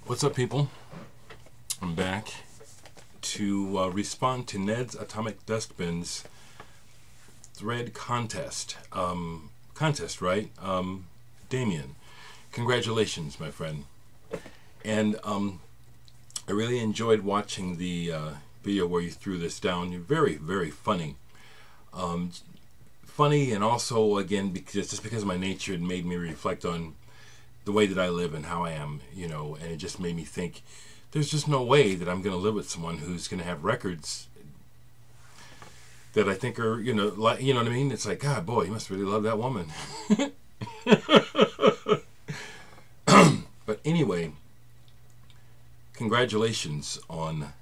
What's up, people? I'm back to respond to Ned's Atomic Dustbin's thread contest. Right? Damien, congratulations, my friend. And I really enjoyed watching the video where you threw this down. You're very, very funny. Funny, and also, again, because of my nature, it made me reflect on the way that I live and how I am, you know, and it just made me think there's just no way that I'm going to live with someone who's going to have records that I think are, you know, like, you know what I mean? It's like, God, boy, you must really love that woman. But anyway, congratulations on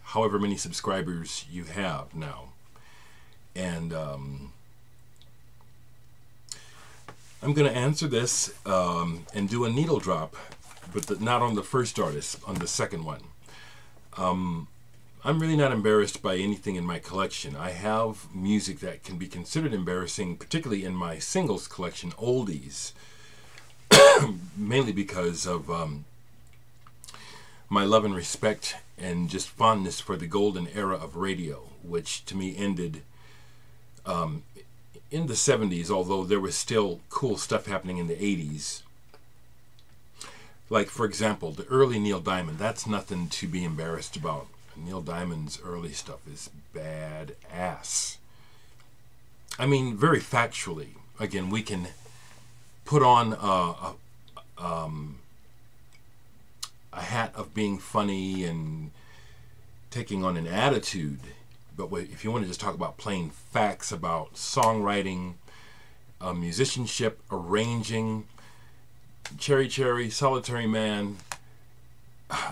however many subscribers you have now. And I'm going to answer this and do a needle drop, but not on the first artist, on the second one. I'm really not embarrassed by anything in my collection. I have music that can be considered embarrassing, particularly in my singles collection, oldies, mainly because of my love and respect and just fondness for the golden era of radio, which to me ended in the 70s, although there was still cool stuff happening in the 80s. Like, for example, the early Neil Diamond. That's nothing to be embarrassed about. Neil Diamond's early stuff is badass. I mean, very factually. Again, we can put on a hat of being funny and taking on an attitude. But if you want to just talk about plain facts about songwriting, musicianship, arranging, Cherry Cherry, Solitary Man,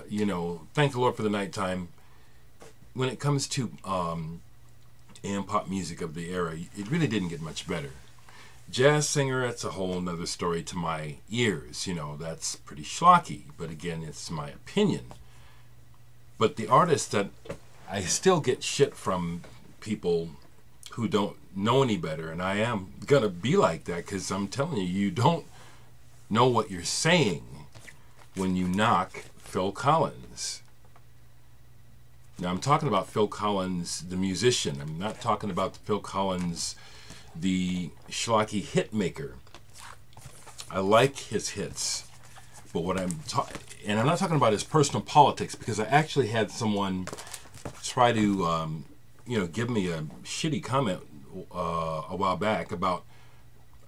you know, Thank the Lord for the Nighttime. When it comes to AM pop music of the era, it really didn't get much better. Jazz singer, that's a whole nother story to my ears. You know, that's pretty schlocky, but again, it's my opinion. But the artists that I still get shit from people who don't know any better, and I am gonna be like that because I'm telling you, you don't know what you're saying when you knock Phil Collins. Now, I'm talking about Phil Collins, the musician. I'm not talking about Phil Collins, the schlocky hit maker. I like his hits, but what I'm talking, and I'm not talking about his personal politics, because I actually had someone try to, you know, give me a shitty comment a while back about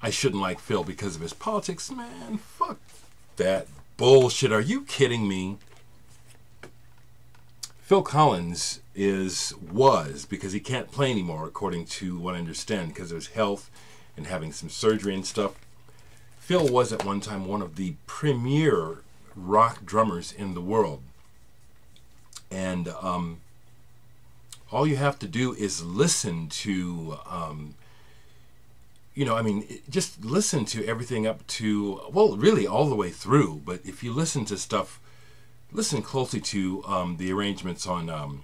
I shouldn't like Phil because of his politics. Man, fuck that bullshit. Are you kidding me? Phil Collins was, because he can't play anymore, according to what I understand, because of his health and having some surgery and stuff. Phil was at one time one of the premier rock drummers in the world. And all you have to do is listen to, you know, I mean, just listen to everything up to, well, really all the way through. But if you listen to stuff, listen closely to the arrangements on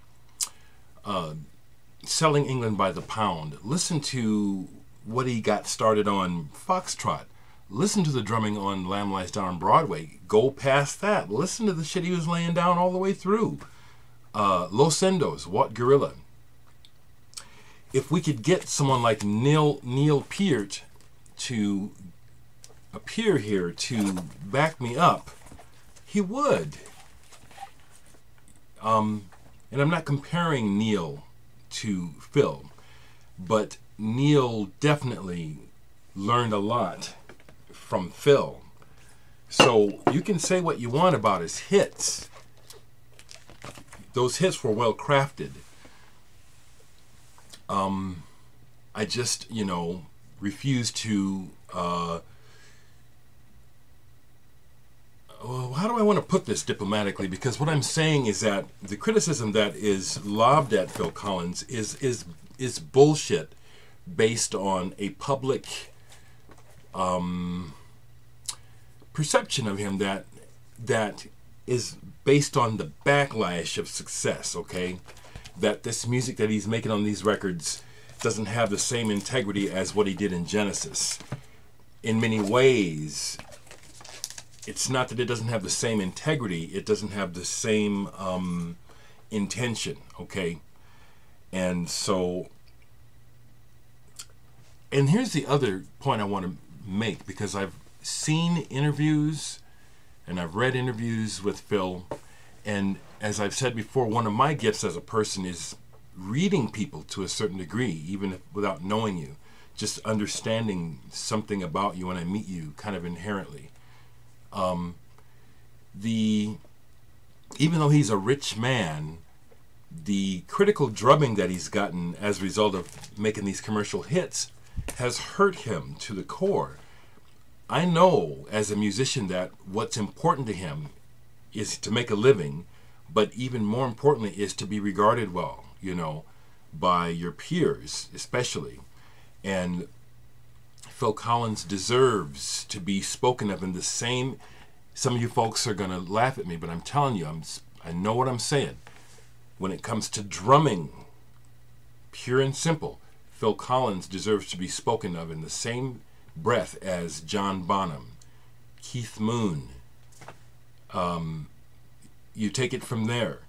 Selling England by the Pound. Listen to what he got started on Foxtrot. Listen to the drumming on Lamb Lies Down on Broadway. Go past that. Listen to the shit he was laying down all the way through. Los Endos, What Gorilla. If we could get someone like Neil Peart to appear here to back me up, he would. And I'm not comparing Neil to Phil, but Neil definitely learned a lot from Phil. So you can say what you want about his hits. Those hits were well crafted. I just, you know, refuse to, well, how do I want to put this diplomatically? Because what I'm saying is that the criticism that is lobbed at Phil Collins is bullshit based on a public perception of him that is based on the backlash of success, okay? That this music that he's making on these records doesn't have the same integrity as what he did in Genesis. In many ways, it's not that it doesn't have the same integrity, it doesn't have the same intention, okay? And so, and here's the other point I want to make, because I've seen interviews and I've read interviews with Phil, and as I've said before, one of my gifts as a person is reading people to a certain degree, even if, without knowing you, just understanding something about you when I meet you kind of inherently. Even though he's a rich man, the critical drubbing that he's gotten as a result of making these commercial hits has hurt him to the core. I know as a musician that what's important to him is to make a living, but even more importantly is to be regarded well, you know, by your peers especially. And Phil Collins deserves to be spoken of in the same. Some of you folks are going to laugh at me, but I'm telling you, I know what I'm saying. When it comes to drumming, pure and simple, Phil Collins deserves to be spoken of in the same breath as John Bonham, Keith Moon. You take it from there.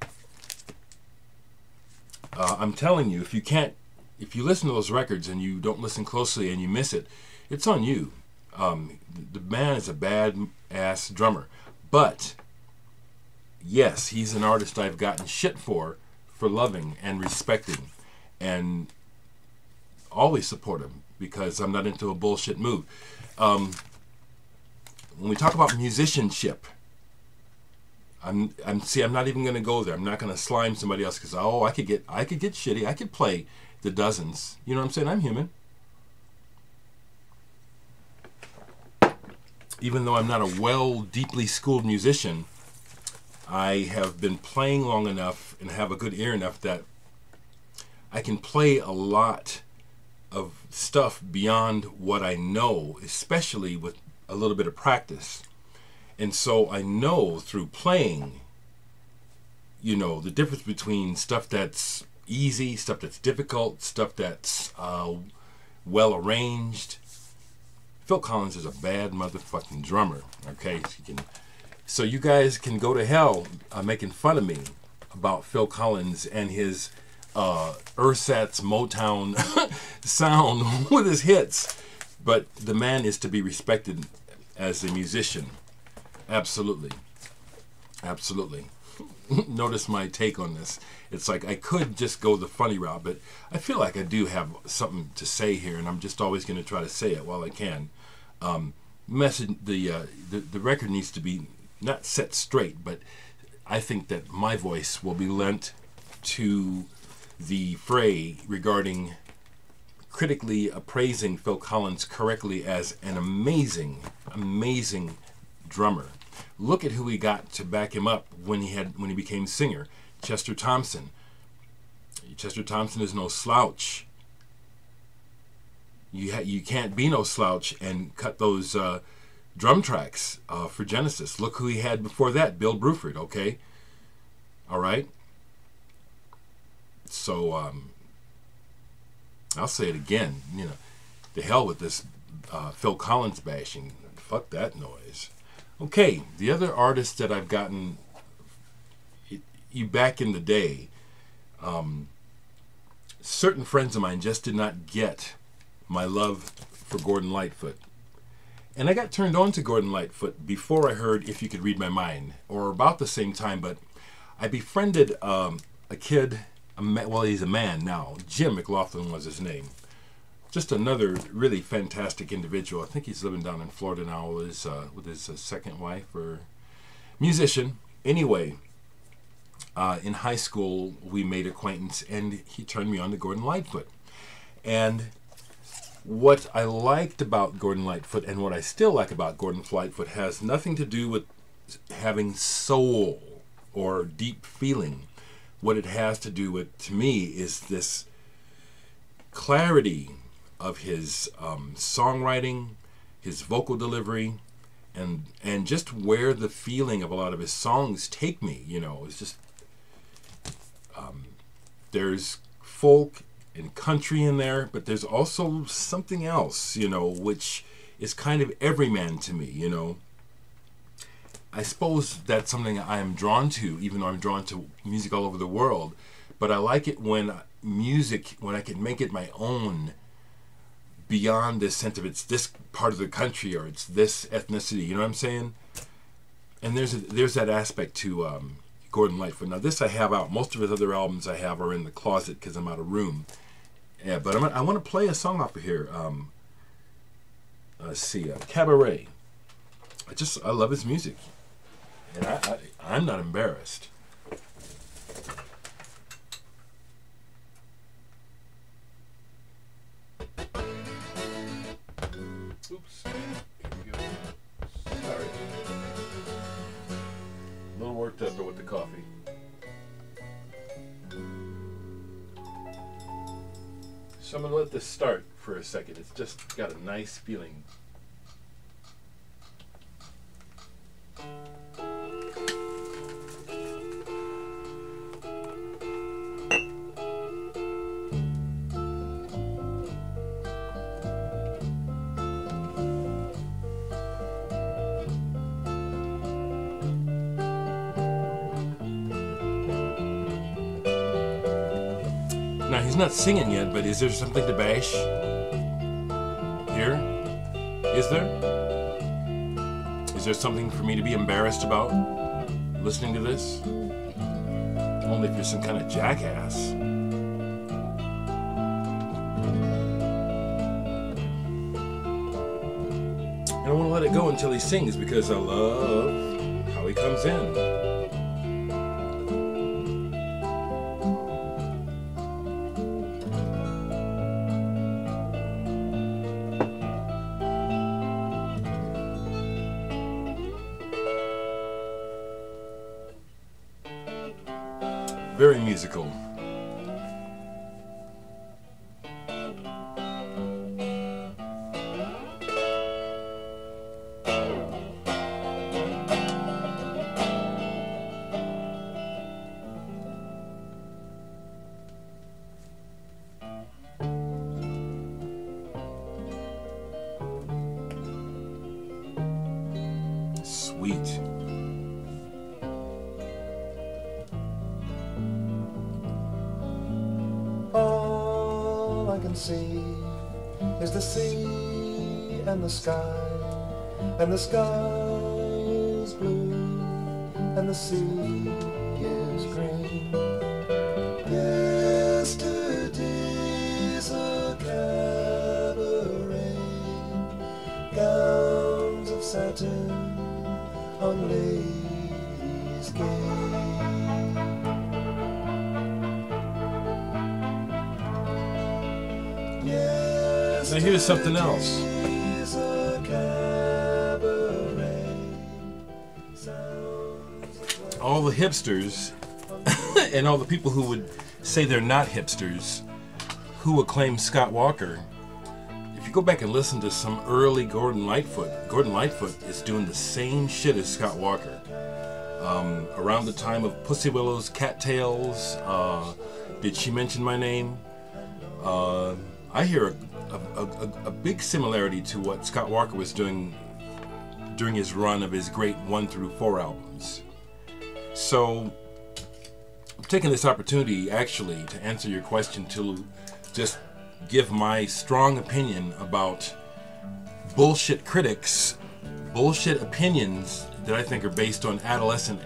I'm telling you, if you listen to those records and you don't listen closely and you miss it, it's on you. The man is a bad-ass drummer. But, yes, he's an artist I've gotten shit for loving and respecting. And always support him, because I'm not into a bullshit move. When we talk about musicianship, I'm not even going to go there. I'm not going to slime somebody else because I could get shitty. I could play the dozens. You know what I'm saying? I'm human. Even though I'm not a deeply schooled musician, I have been playing long enough and have a good ear enough that I can play a lot of stuff beyond what I know, especially with a little bit of practice. And so I know through playing, you know, the difference between stuff that's easy, stuff that's difficult, stuff that's well arranged. Phil Collins is a bad motherfucking drummer, okay? So you guys can go to hell making fun of me about Phil Collins and his ersatz Motown sound with his hits. But the man is to be respected as a musician. Absolutely. Absolutely. Notice my take on this. It's like I could just go the funny route, but I feel like I do have something to say here, and I'm just always going to try to say it while I can. The record needs to be not set straight, but I think that my voice will be lent to the fray regarding critically appraising Phil Collins correctly as an amazing, amazing drummer. Look at who he got to back him up when he became singer. Chester Thompson. Chester Thompson is no slouch. You can't be no slouch and cut those drum tracks for Genesis. Look who he had before that, Bill Bruford. Okay, all right. So I'll say it again. You know, the hell with this Phil Collins bashing. Fuck that noise. Okay, the other artists that I've gotten you back in the day, certain friends of mine just did not get my love for Gordon Lightfoot. And I got turned on to Gordon Lightfoot before I heard If You Could Read My Mind, or about the same time, but I befriended a kid, well, he's a man now. Jim McLaughlin was his name. Just another really fantastic individual. I think he's living down in Florida now with his second wife or musician. Anyway, in high school, we made acquaintance, and he turned me on to Gordon Lightfoot. And what I liked about Gordon Lightfoot, and what I still like about Gordon Lightfoot, has nothing to do with having soul or deep feeling. What it has to do with, to me, is this clarity of his songwriting, his vocal delivery, and just where the feeling of a lot of his songs take me. You know, it's just there's folk and country in there, but there's also something else, you know, which is kind of everyman to me, you know. I suppose that's something I am drawn to, even though I'm drawn to music all over the world. But I like it when when I can make it my own, beyond this sense of it's this part of the country or it's this ethnicity. You know what I'm saying? And there's that aspect to Gordon Lightfoot. Now this I have out. Most of his other albums I have are in the closet because I'm out of room. Yeah, but I want to play a song off of here. Let's see, Cabaret. I love his music, and I'm not embarrassed. Oops. Here we go. Sorry. A little worked up with the coffee. So I'm going to let this start for a second. It's just got a nice feeling. Now he's not singing yet, but is there something to bash here? Is there? Is there something for me to be embarrassed about listening to this? Only if you're some kind of jackass. I don't want to let it go until he sings because I love how he comes in. Very musical. Sweet. All I can see is the sea and the sky is blue, and the sea is green. Yesterday's a cabaret, gowns of satin on ladies gay. Now here's something else. All the hipsters and all the people who would say they're not hipsters, who acclaim Scott Walker, if you go back and listen to some early Gordon Lightfoot is doing the same shit as Scott Walker. Around the time of Pussy Willow's Cattails, Did She Mention My Name? I hear a big similarity to what Scott Walker was doing during his run of his great 1 through 4 albums. So I'm taking this opportunity actually to answer your question, to just give my strong opinion about bullshit critics, bullshit opinions that I think are based on adolescent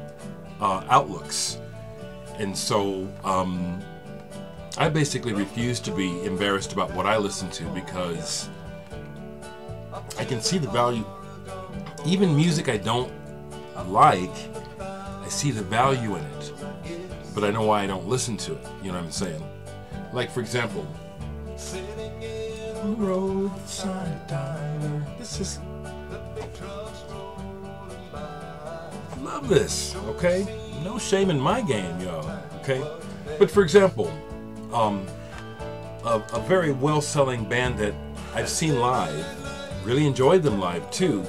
outlooks. And so I basically refuse to be embarrassed about what I listen to, because I can see the value. Even music I don't like, I see the value in it, but I know why I don't listen to it. You know what I'm saying? Like, for example, on the roadside diner. This is, love this. Okay, no shame in my game, y'all. Okay, but for example, a very well-selling band that I've seen live, really enjoyed them live too,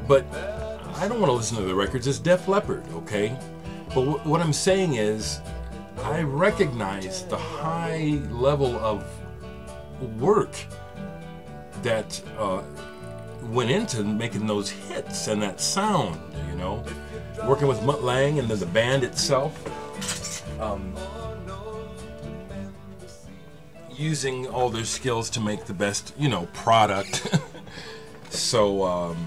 but I don't want to listen to the records. It's Def Leppard, okay? But what I'm saying is, I recognize the high level of work that went into making those hits and that sound, you know. Working with Mutt Lange and then the band itself. Using all their skills to make the best, you know, product. So, of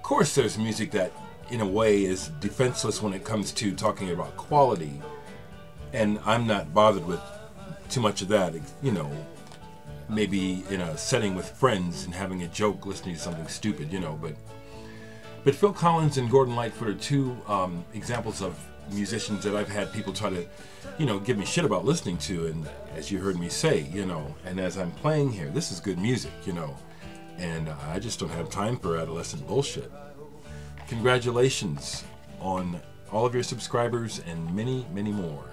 course there's music that, in a way, is defenseless when it comes to talking about quality. And I'm not bothered with too much of that, you know, maybe in a setting with friends and having a joke, listening to something stupid, you know, but Phil Collins and Gordon Lightfoot are two examples of musicians that I've had people try to, you know, give me shit about listening to, and as you heard me say, you know, and as I'm playing here, this is good music, you know, and I just don't have time for adolescent bullshit. Congratulations on all of your subscribers and many, many more.